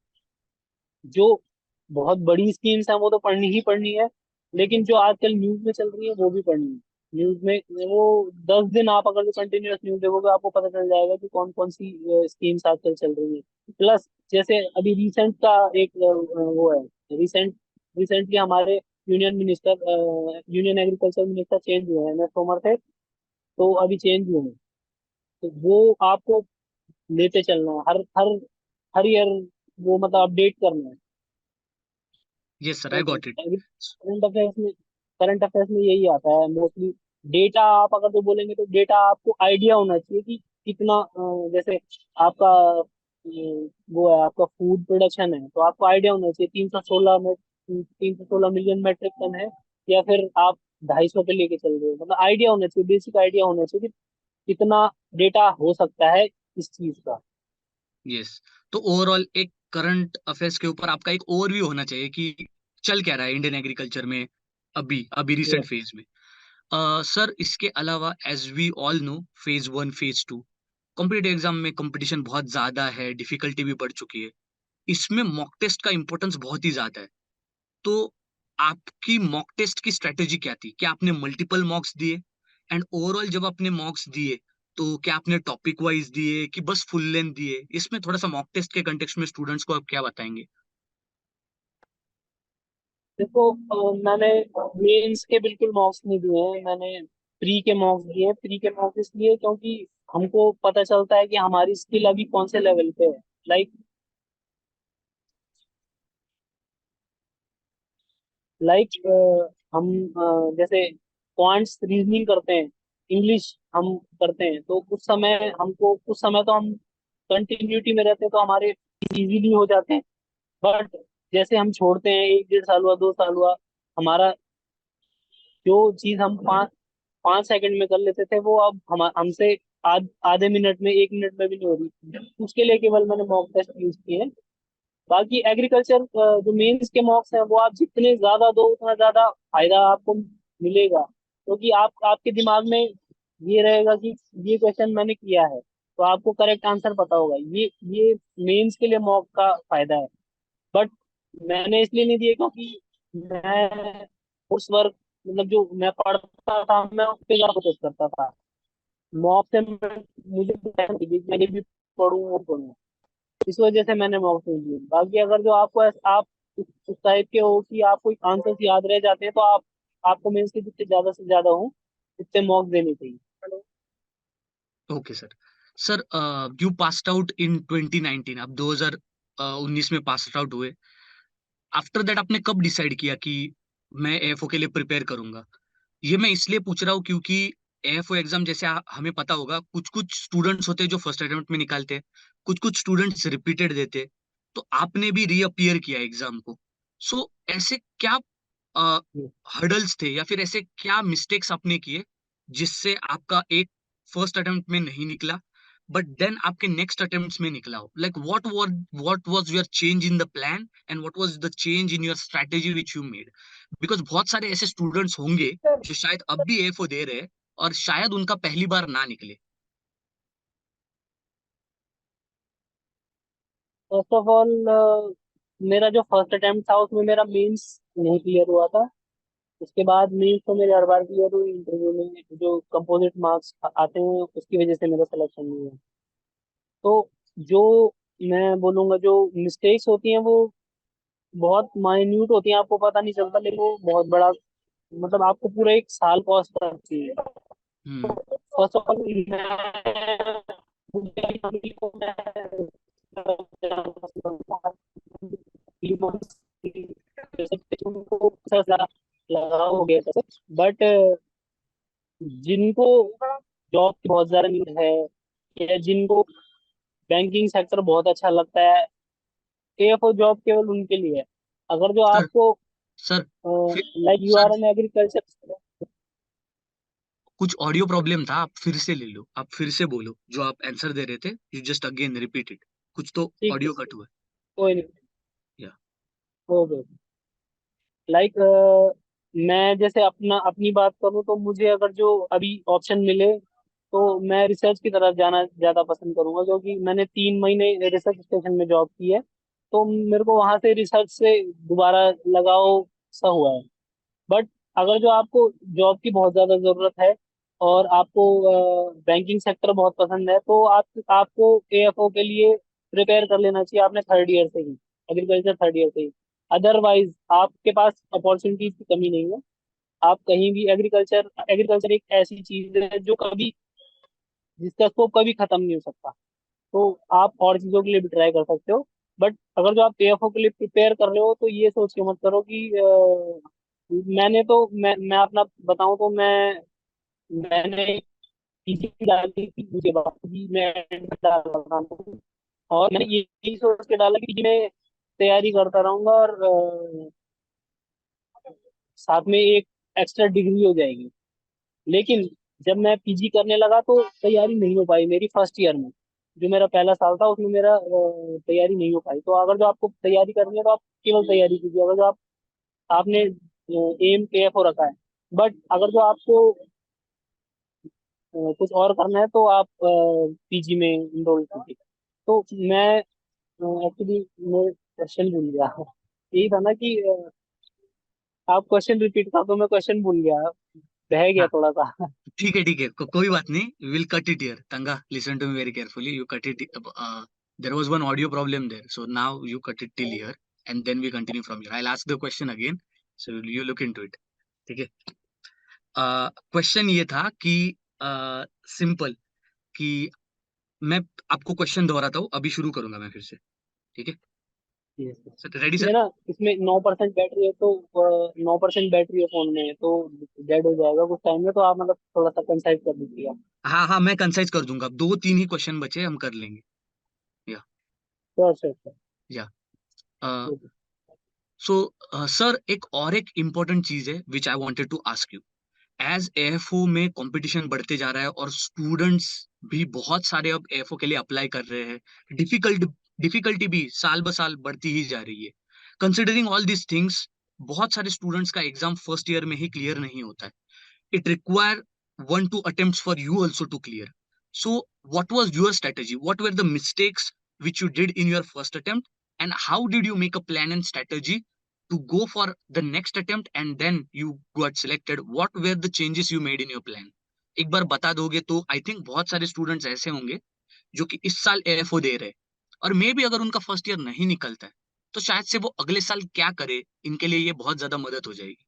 जो बहुत बड़ी स्कीम्स हैं वो तो पढ़नी ही पढ़नी है, लेकिन जो आजकल न्यूज में चल रही है वो भी पढ़नी है। न्यूज में वो 10 दिन आप अगर जो कंटिन्यूअस न्यूज देखोगे आपको पता चल जाएगा कि कौन कौन सी स्कीम्स आजकल चल रही है। प्लस जैसे अभी रिसेंट का एक वो है, रिसेंटली हमारे यूनियन एग्रीकल्चर मिनिस्टर चेंज हुए हैं, एमएस तोमर थे, तो अभी चेंज हुए हैं। तो वो आपको लेते चलना है, हर हर हर ईयर वो मतलब अपडेट करना है। यस सर, तो आई गॉट इट। करंट अफेयर्स में यही आता है मोस्टली। डेटा आप अगर जो बोलेंगे तो डेटा आपको आइडिया होना चाहिए कि कितना, जैसे आपका वो है, आपका फूड प्रोडक्शन है, तो आपको आइडिया होना चाहिए 316 मेट्रिक टन है, या फिर आप 250 पे लेके चल रहे हो। मतलब आइडिया होना चाहिए, बेसिक आइडिया होना चाहिए कि कितना डेटा हो सकता है इस चीज का। यस, तो ओवरऑल एक करंट अफेयर्स के ऊपर आपका एक ओवरव्यू होना चाहिए कि चल क्या रहा है इंडियन एग्रीकल्चर में अभी अभी रिसेंट Yes. फेज में। सर, इसके अलावा as we all know, phase 1 phase 2 competitive exam में कंपटीशन बहुत ज्यादा है, डिफिकल्टी भी बढ़ चुकी है। इसमें मॉक टेस्ट का इंपॉर्टेंस बहुत ही ज्यादा है। तो आपकी मॉक टेस्ट की स्ट्रेटेजी क्या थी? क्या आपने मल्टीपल मॉक्स दिए? एंड ओवरऑल जब आपने मॉक्स दिए तो क्या आपने टॉपिक वाइज दिए कि बस फुल लेंथ दिए? इसमें थोड़ा सा मॉक टेस्ट के कंटेक्स्ट में स्टूडेंट्स को आप क्या बताएंगे? देखो, मैंने मेंस के बिल्कुल मॉक्स नहीं दिए हैं। मैंने प्री के मॉक्स दिए हैं। प्री के मॉक्स इसलिए क्योंकि हमको पता चलता है कि हमारी स्किल अभी कौन से लेवल पे है। लाइक लाइक हम जैसे क्वांट्स रीजनिंग करते हैं, इंग्लिश हम करते हैं, तो कुछ समय तो हम कंटिन्यूटी में रहते हैं, तो हमारे इजीली हो जाते हैं। बट जैसे हम छोड़ते हैं, 1 1.5 साल हुआ, 2 साल हुआ, हमारा जो चीज हम 5 5 सेकंड में कर लेते थे, वो अब हमसे आधे मिनट में, 1 मिनट में भी नहीं हो रही। उसके लिए केवल मैंने मॉक टेस्ट यूज किए हैं। बाकी एग्रीकल्चर जो मेंस के मॉक्स हैं, वो आप जितने ज्यादा दो उतना ज्यादा फायदा आपको मिलेगा, क्योंकि आपके दिमाग में ये रहेगा कि ये क्वेश्चन मैंने किया है, तो आपको करेक्ट आंसर पता होगा। ये मेंस के लिए मॉक का फायदा है। बट मैंने इसलिए नहीं दिए क्योंकि मैं उस वर्क, मतलब जो मैं पढ़ता था, मैं उस पर ज्यादा फोकस करता था। मॉक से मुझे time नहीं, कि मैं भी पढ़ूँ और पढ़ूँ। इस वजह से मैंने मॉक नहीं दिए। बाकी अगर जो आपको आप उस टाइप के हो कि आपको आंसर्स याद रह जाते हैं, तो आपको मेंस के जितने ज्यादा से ज्यादा हो उतने मॉक देने चाहिए। Okay sir. Sir, you passed out in 2019, आप 2019 में पास आउट हुए। आफ्टर दैट आपने कब डिसाइड किया कि मैं एएफओ के लिए प्रिपेयर करूंगा? ये मैं इसलिए पूछ रहा हूँ क्योंकि एएफओ एग्जाम जैसे हमें पता होगा, कुछ कुछ स्टूडेंट्स होते हैं जो फर्स्ट अटेम्प्ट में निकालते हैं, कुछ कुछ स्टूडेंट्स रिपीटेड देते हैं। तो आपने भी रीअपियर किया एग्जाम को। सो ऐसे क्या हर्डल्स थे या फिर ऐसे क्या मिस्टेक्स आपने किए जिससे आपका एक फर्स्ट अटेम्प्ट में नहीं निकला, बट देन आपके नेक्स्ट अटेम्प्ट्स में निकला हो? Like what was your change in the plan and what was the change in your strategy which you made? Because बहुत सारे ऐसे स्टूडेंट्स होंगे जो शायद अब भी एएफओ दे रहे हैं और शायद उनका पहली बार ना निकले। फर्स्ट ऑफ ऑल, मेरा जो फर्स्ट अटेम्प्ट था उसमें मेरा मेंस नहीं क्लियर हुआ था। उसके बाद मेंस तो मेरे हर बार क्लियर हुई। इंटरव्यू में जो कंपोजिट मार्क्स आते हैं, उसकी वजह से मेरा सिलेक्शन नहीं हुआ। तो जो मैं बोलूंगा, जो मिस्टेक्स होती हैं वो बहुत माइन्यूट होती हैं, आपको पता नहीं चलता, लेकिन वो बहुत बड़ा, मतलब आपको पूरा 1 साल कॉस्ट करती है। हम्म। फर्स्ट ऑफ ऑल, लगा हो गया। बट जिनको जॉब की बहुत ज्यादा नीड है, या जिनको बैंकिंग सेक्टर बहुत अच्छा लगता है, एएफओ जॉब केवल उनके लिए है। अगर जो सर आपको, सर फिर like you sir are an agriculture. कुछ ऑडियो प्रॉब्लम था, आप फिर से ले लो, आप फिर से बोलो जो आप आंसर दे रहे थे, you just again repeat it. कुछ तो ठीक है, ऑडियो कट हुआ कोई नहीं। है। या ओके। लाइक मैं जैसे अपनी बात करूँ, तो मुझे अगर जो अभी ऑप्शन मिले, तो मैं रिसर्च की तरफ जाना ज्यादा पसंद करूंगा, क्योंकि मैंने 3 महीने रिसर्च स्टेशन में जॉब की है। तो मेरे को वहां से रिसर्च से दोबारा लगाव सा हुआ है। बट अगर जो आपको जॉब की बहुत ज्यादा जरूरत है, और आपको बैंकिंग सेक्टर बहुत पसंद है, तो आपको एएफओ के लिए प्रिपेयर कर लेना चाहिए आपने थर्ड ईयर से ही, एग्रीकल्चर थर्ड ईयर से ही। अदरवाइज आपके पास अपॉर्चुनिटीज की कमी नहीं है। आप कहीं भी, एग्रीकल्चर एग्रीकल्चर एक ऐसी चीज है जो कभी, जिसका स्कोप कभी खत्म नहीं हो सकता। तो आप और चीजों के लिए भी ट्राई कर सकते हो। बट अगर जो आप एएफओ के लिए प्रिपेयर कर रहे हो, तो ये सोच के मत करो कि मैं अपना बताऊं तो मैंने पीजी डाली थी, मुझे बाद भी मैं डाल रहा हूँ। और मैंने यही सोच के डाला कि मैं तैयारी करता रहूंगा, और साथ में एक एक्स्ट्रा डिग्री हो जाएगी। लेकिन जब मैं पीजी करने लगा, तो तैयारी नहीं हो पाई मेरी फर्स्ट ईयर में। जो मेरा पहला साल था, उसमें मेरा तैयारी नहीं हो पाई। तो अगर जो आपको तैयारी करनी है, तो आप केवल तैयारी कीजिए। अगर जो आपने एम के एफ हो रखा है, बट अगर जो आपको कुछ और करना है, तो आप पीजी में इनरोल कीजिए। तो मैं एक्चुअली मैं क्वेश्चन भूल गया। यही था ना कि आप क्वेश्चन रिपीट था तो मैं क्वेश्चन भूल गया, बह गया हाँ, थोड़ा सा। ठीक है ठीक है, कोई बात नहीं, विल कट इट हियर। तंगा, listen to me very carefully, you cut it. There was one audio problem there, so now you cut it till here and then we continue from here. I will ask the question again, so you look into it. ठीक है। Question ये था कि simple, कि मैं आपको question दोहराता हूँ, अभी शुरू करूंगा मैं फिर से। ठीक है Yes, sir. सर, रेडी इसमें सर? ना, इसमें 9% बैटरी है, तो 9% बैटरी है फोन में, तो डेड हो जाएगा कुछ टाइम में, तो आप मतलब थोड़ा सा कंसाइज कर दीजिएगा। हाँ हाँ, मैं कंसाइज कर दूंगा, दो तीन ही क्वेश्चन बचे, हम कर लेंगे। या श्योर श्योर सर। या ठीक है। सो सर, एक इम्पोर्टेंट चीज है which I wanted to ask you. As AFO में कंपटीशन बढ़ते जा रहा है और स्टूडेंट्स भी बहुत सारे अब एएफओ के लिए अप्लाई कर रहे हैं। डिफिकल्टी भी साल ब साल बढ़ती ही जा रही है। कंसिडरिंग ऑल दीज थिंग्स, बहुत सारे स्टूडेंट्स का एग्जाम फर्स्ट ईयर में ही क्लियर नहीं होता है। it require 1 2 attempts for you also to clear. So what was your strategy? What were the mistakes which you did in your first attempt, and how did you make a plan and strategy to go for the next attempt and then you got selected? What were the changes you made in your plan? एक बार बता दोगे तो I think बहुत सारे students ऐसे होंगे जो कि इस साल एएफओ दे रहे हैं, और मे भी अगर उनका फर्स्ट ईयर नहीं निकलता है तो शायद से वो अगले साल क्या करे, इनके लिए ये बहुत ज्यादा मदद हो जाएगी।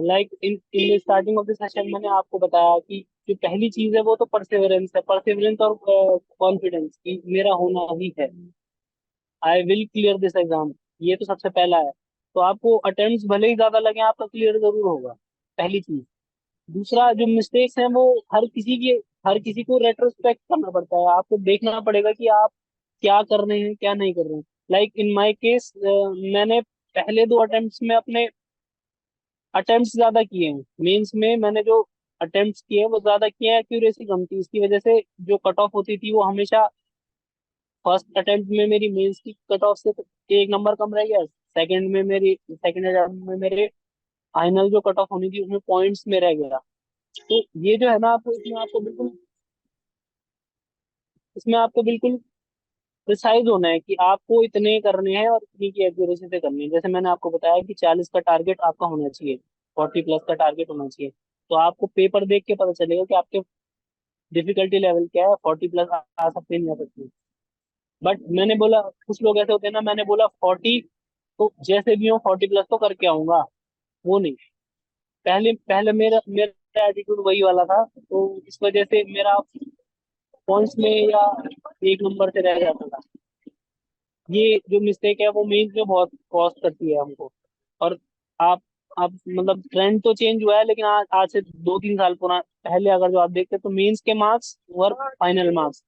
Like in in starting of the session मैंने आपको बताया कि जो पहली चीज है वो तो परसेवरेंस है, परसेवरेंस और कॉन्फिडेंस कि मेरा होना ही है, I will clear this exam, ये तो सबसे पहला है। तो आपको अटेम्प्ट्स भले ही ज्यादा लगे, आपका क्लियर जरूर होगा, पहली चीज। दूसरा, जो मिस्टेक्स हैं वो हर किसी की, हर किसी को रेट्रोस्पेक्ट करना पड़ता है, आपको देखना पड़ेगा कि आप क्या कर रहे हैं क्या नहीं कर रहे हैं। लाइक इन माय केस, मैंने पहले 2 अटेम्प्ट्स में अपने अटेम्प्ट्स ज्यादा किए हैं, मेंस में मैंने जो अटेम्प्ट्स किए हैं वो ज्यादा किए हैं, एक्यूरेसी कम थी, इसकी वजह से जो कट ऑफ होती थी वो हमेशा फर्स्ट अटेम्प्ट में मेरी मेंस की कट ऑफ से तो 1 नंबर कम रह गया, सेकंड अटेम्प्ट में मेरे फाइनल जो कट ऑफ होनी थी उसमें पॉइंट्स में रह गया। तो ये जो है ना, आपको इसमें आपको बिल्कुल प्रिसाइज होना है कि आपको इतने करने हैं और इतनी की एक्यूरेसी से करने हैं। जैसे मैंने आपको बताया कि 40 का टारगेट आपका होना चाहिए, 40+ का टारगेट होना चाहिए। तो आपको पेपर देख के पता चलेगा कि आपके डिफिकल्टी लेवल क्या है, 40+ आ सकते हैं नहीं आ सकते। बट मैंने बोला, कुछ लोग ऐसे होते हैं ना, मैंने बोला 40, तो जैसे भी हो 40+ तो करके आऊंगा, वो नहीं। पहले पहले मेरा मेरा एटीट्यूड वही वाला था, तो इस वजह से मेरा पॉइंट्स में या 1 नंबर से रह जाता था। ये जो मिस्टेक है वो मेंस में बहुत कॉस्ट करती है हमको। और आप मतलब ट्रेंड तो चेंज हुआ है, लेकिन आज आज से 2 3 साल पुरा पहले अगर जो आप देखते तो मेंस के marks were final marks.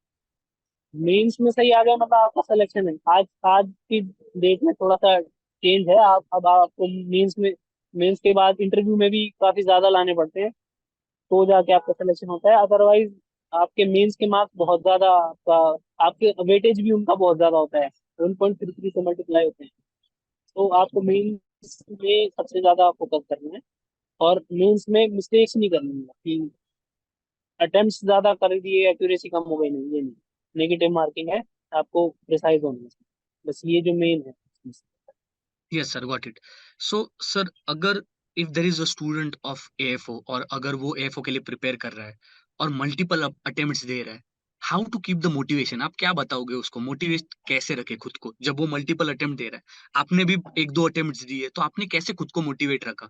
Mains में सही आ गया मतलब आपका सिलेक्शन है। आज आज की डेट में थोड़ा सा चेंज है, आप अब आपको मेंस के बाद इंटरव्यू में भी काफी ज्यादा लाने पड़ते हैं, तो जाके आपका सिलेक्शन होता है। अदरवाइज आपके मेंस के मार्क्स बहुत ज्यादा, आपका आपके वेटेज भी उनका बहुत ज्यादा होता है, 1.33 से मल्टीप्लाई होते हैं। तो आपको मेंस में सबसे ज्यादा फोकस करना है, और मेंस में मिस्टेक्स नहीं करनी है कि अटेम्प्ट्स ज्यादा कर दिए एक्यूरेसी कम हो गई, नहीं, ये नहीं। नेगेटिव मार्किंग है, आपको प्रिसाइज होना है, बस ये जो मेन है। Yes sir, got it. So sir, अगर if there is a student of AFO, और अगर वो एएफओ के लिए प्रिपेयर कर रहा है और मल्टीपल अटेम्प्ट्स दे रहा है, how to keep the motivation? आप क्या बताओगे उसको, मोटिवेट कैसे रखे खुद को जब वो मल्टीपल अटेम्प्ट दे रहा है? आपने भी एक दो अटेम्प्ट्स दिए, तो आपने कैसे खुद को मोटिवेट रखा?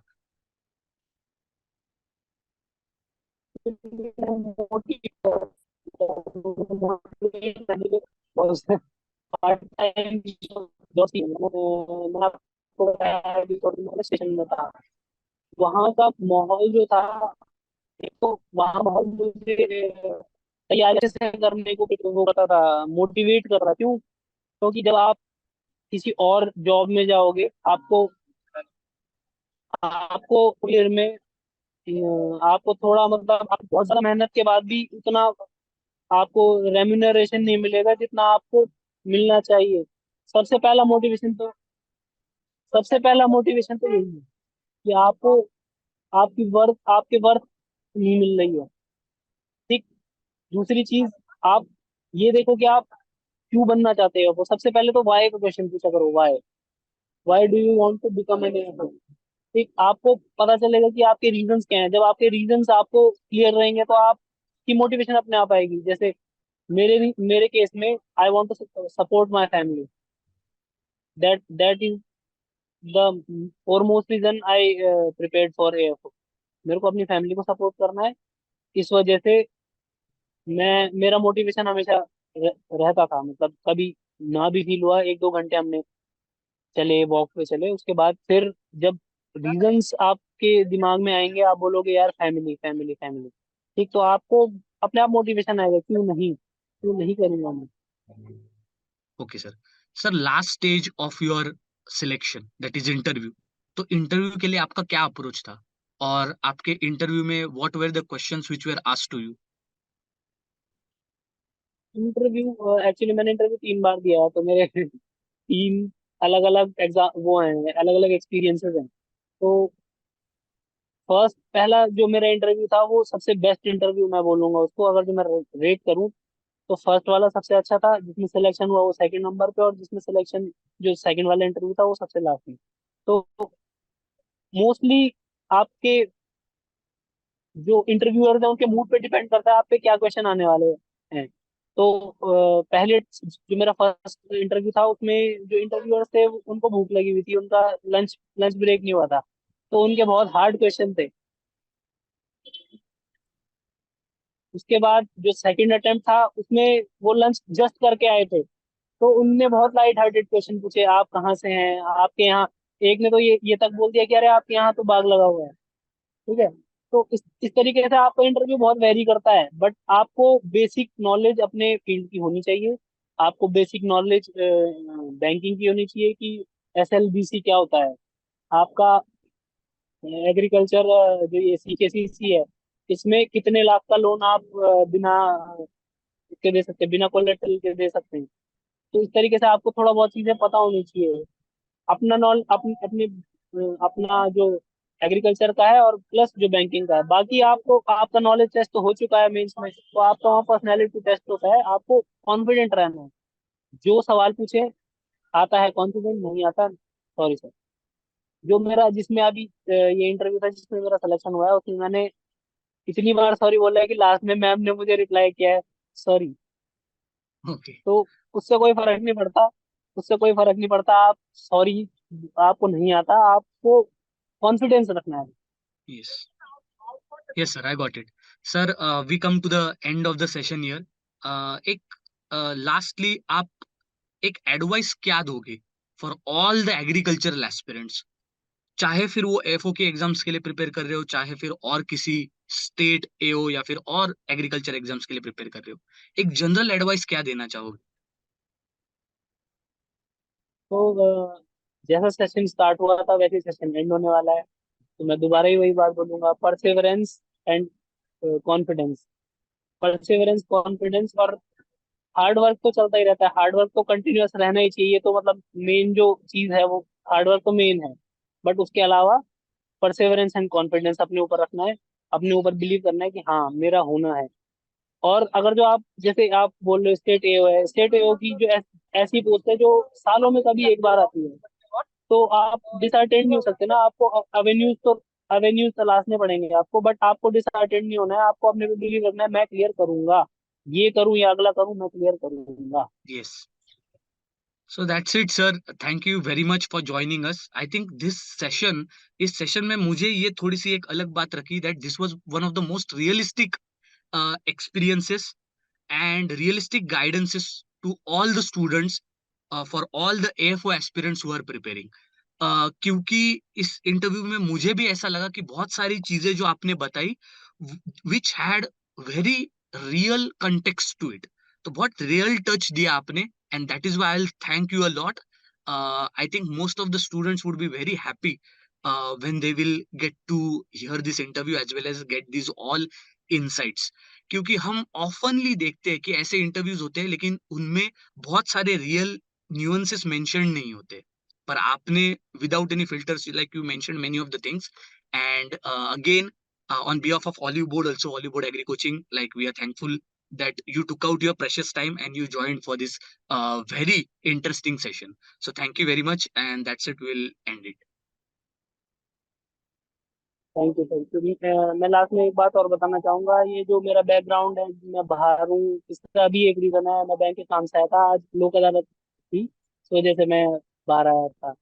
पार्ट टाइम जॉब थी, मैं आपको बताया अभी थोड़ी स्टेशन में था, वहाँ का माहौल जो था, एक तो वहाँ माहौल मुझे तैयारी से करने को वो करता था, मोटिवेट कर रहा। क्यों? क्योंकि जब आप किसी और जॉब में जाओगे, आपको आपको ईयर में आपको थोड़ा मतलब आप बहुत ज्यादा मेहनत के बाद भी उतना आपको रेम्यूनरेशन नहीं मिलेगा जितना आपको मिलना चाहिए। सबसे पहला मोटिवेशन तो सबसे पहला मोटिवेशन तो यही है कि आपको आपके वर्थ नहीं मिल रही है। ठीक। दूसरी चीज, आप ये देखो कि आप क्यों बनना चाहते हो। वो सबसे पहले तो वाई का क्वेश्चन पूछा करो, why do you want to become an AFO. ठीक, आपको पता चलेगा कि आपके रीजंस क्या हैं। जब आपके रीजंस आपको क्लियर रहेंगे तो आपकी मोटिवेशन अपने आप आएगी। जैसे मेरे केस में, I want to support my family, that is the foremost reason I prepared for AFO. मेरे को अपनी फैमिली को सपोर्ट करना है, इस वजह से मेरा मोटिवेशन हमेशा रहता था। मतलब कभी ना भी फील हुआ, 1-2 घंटे हमने चले, वॉक पे चले, उसके बाद फिर जब रीजंस आपके दिमाग में आएंगे, आप बोलोगे यार फैमिली फैमिली फैमिली। ठीक, तो आपको अपने आप मोटिवेशन आएगा, क्यों नहीं करूंगा मैं। Okay sir. Sir, last stage of your selection that is interview. तो इंटरव्यू के लिए आपका क्या अप्रोच था, और आपके इंटरव्यू में what were the questions which were asked to you? Interview, actually मैंने इंटरव्यू 3 बार दिया है, तो मेरे 3 अलग अलग एग्जाम वो हैं, अलग अलग एक्सपीरियंसेस हैं। तो फर्स्ट पहला जो मेरा इंटरव्यू था वो सबसे बेस्ट इंटरव्यू मैं बोलूंगा उसको, अगर जो मैं रेट करूँ तो फर्स्ट वाला सबसे अच्छा था। जिसमें सिलेक्शन हुआ वो सेकंड नंबर पे, और जिसमें सिलेक्शन जो सेकंड वाला इंटरव्यू था वो सबसे लास्ट में। तो मोस्टली आपके जो इंटरव्यूअर है उनके मूड पे डिपेंड करता है आप पे क्या क्वेश्चन आने वाले हैं। तो पहले जो मेरा फर्स्ट इंटरव्यू था उसमें जो इंटरव्यूअर्स थे उनको भूख लगी हुई थी, उनका लंच लंच ब्रेक नहीं हुआ था, तो उनके बहुत हार्ड क्वेश्चन थे। उसके बाद जो सेकंड अटेम्प्ट था उसमें वो लंच जस्ट करके आए थे, तो उनने बहुत लाइट हार्टेड क्वेश्चन पूछे, आप कहाँ से हैं, आपके यहाँ। एक ने तो ये तक बोल दिया कि अरे आपके यहाँ तो बाग लगा हुआ है। ठीक है, तो इस तरीके से आपका इंटरव्यू बहुत वेरी करता है, बट आपको बेसिक नॉलेज अपने फील्ड की होनी चाहिए। आपको बेसिक नॉलेज बैंकिंग की होनी चाहिए कि एसएलबीसी क्या होता है। आपका एग्रीकल्चर जो ये सीकेसीसी है, इसमें कितने लाख का लोन आप बिना के दे सकते हैं, बिना कोलेटरल के दे सकते हैं। तो इस तरीके से आपको थोड़ा बहुत चीजें पता होनी चाहिए। अपना नॉल अपनी अपनी अपना जो एग्रीकल्चर का है और प्लस जो बैंकिंग का है। बाकी आपको आपका नॉलेज टेस्ट तो हो चुका है मेंस में, तो आपका वहाँ पर्सनैलिटी टेस्ट होता है। आपको कॉन्फिडेंट रहना है, जो सवाल पूछे आता है, कॉन्फिडेंट नहीं आता सॉरी सर। जो मेरा जिसमें अभी ये इंटरव्यू था जिसमें मेरा सिलेक्शन हुआ है, उसमें मैंने इतनी बार सॉरी बोला है कि लास्ट में मैम ने मुझे रिप्लाई किया है सॉरी। ओके। तो उससे कोई फर्क नहीं पड़ता, उससे कोई फर्क नहीं पड़ता। आप सॉरी आपको नहीं आता, आपको कॉन्फिडेंस रखना है। Yes, yes sir, I got it. Sir, we come to the end of the session here. एक लास्टली आप एक एडवाइस क्या दोगे for all the agricultural aspirants, चाहे फिर वो एफओ के एग्जाम्स के लिए प्रिपेयर कर रहे हो, चाहे फिर और किसी स्टेट एओ या फिर और एग्रीकल्चर एग्जाम्स के लिए प्रिपेयर कर रहे हो, एक जनरल एडवाइस क्या देना चाहोगे? तो जैसा सेशन स्टार्ट हुआ था वैसे सेशन एंड होने वाला है, तो मैं दोबारा ही वही बात बोलूंगा, Perseverance and confidence. Perseverance, confidence और हार्ड वर्क तो चलता ही रहता है। हार्ड वर्क तो कंटिन्यूअस रहना ही चाहिए, तो मतलब मेन जो चीज है वो हार्ड वर्क तो मेन है, बट उसके अलावा परसेवरेंस एंड कॉन्फिडेंस अपने ऊपर रखना है, अपने ऊपर बिलीव करना है कि हाँ मेरा होना है। और अगर जो आप जैसे आप बोल रहे हो स्टेट एओ है, स्टेट एओ की जो ऐसी पोस्ट है जो सालों में कभी एक बार आती है, तो आप डिसअटेंड नहीं हो सकते ना। आपको अवेन्यूज तलाशने पड़ेंगे आपको, बट आपको डिसअटेंड नहीं होना है। आपको अपने पे बिलीव रखना है, मैं क्लियर करूंगा, ये करूं या अगला करूं, मैं क्लियर करूंगा। Yes, so that's it sir, thank you very much for joining us. I think this session, इस सेशन में मुझे ये थोड़ी सी एक अलग बात रखी that this was one of the most realistic experiences and realistic guidances to all the students, for all the AFO aspirants who are preparing. क्योंकि इस इंटरव्यू में मुझे भी ऐसा लगा कि बहुत सारी चीजें जो आपने बताई which had very real context to it, तो बहुत रियल टच दिया आपने, and that is why I thank you a lot. I think most of the students would be very happy when they will get to hear this interview as well as get these all insights, क्योंकि हम ऑफनली देखते हैं कि ऐसे interviews होते हैं लेकिन उनमें बहुत सारे रियल न्यूएंसेस मेंशन नहीं होते, पर आपने without any filters, like you mentioned many of the things, and again, on behalf of Olive Board, also Olive Board Agri Coaching, like we are thankful that you took out your precious time and you joined for this very interesting session. So thank you very much, and that's it. We'll end it. Thank you, thank you. मैं last में एक बात और बताना चाहूंगा, ये जो मेरा बैकग्राउंड है, मैं बाहर हूँ, इसका भी एक रीजन है। मैं बैंक के काम से आया था, आज लोक अदालत थी, इस वजह से मैं बाहर आया था।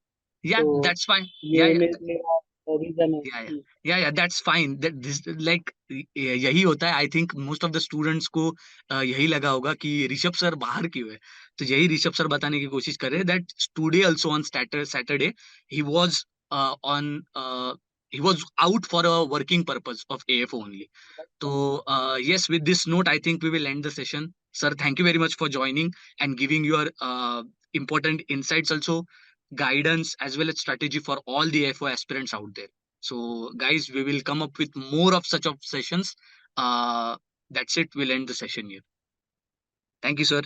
Yeah, तो that's fine. ये मेरा रीजन है Yeah, yeah, ji. yeah, that's fine. That this like यही होता है। I think most of the students को यही लगा होगा कि ऋषभ सर बाहर क्यों है। तो यही ऋषभ सर बताने की कोशिश कर रहे हैं that today also on Saturday he was on he was out for a working purpose of AFO only. So yes, with this note, I think we will end the session. Sir, thank you very much for joining and giving your important insights, also guidance as well as strategy for all the AFO aspirants out there. So guys, we will come up with more of such of sessions. That's it. We'll end the session here. Thank you, sir.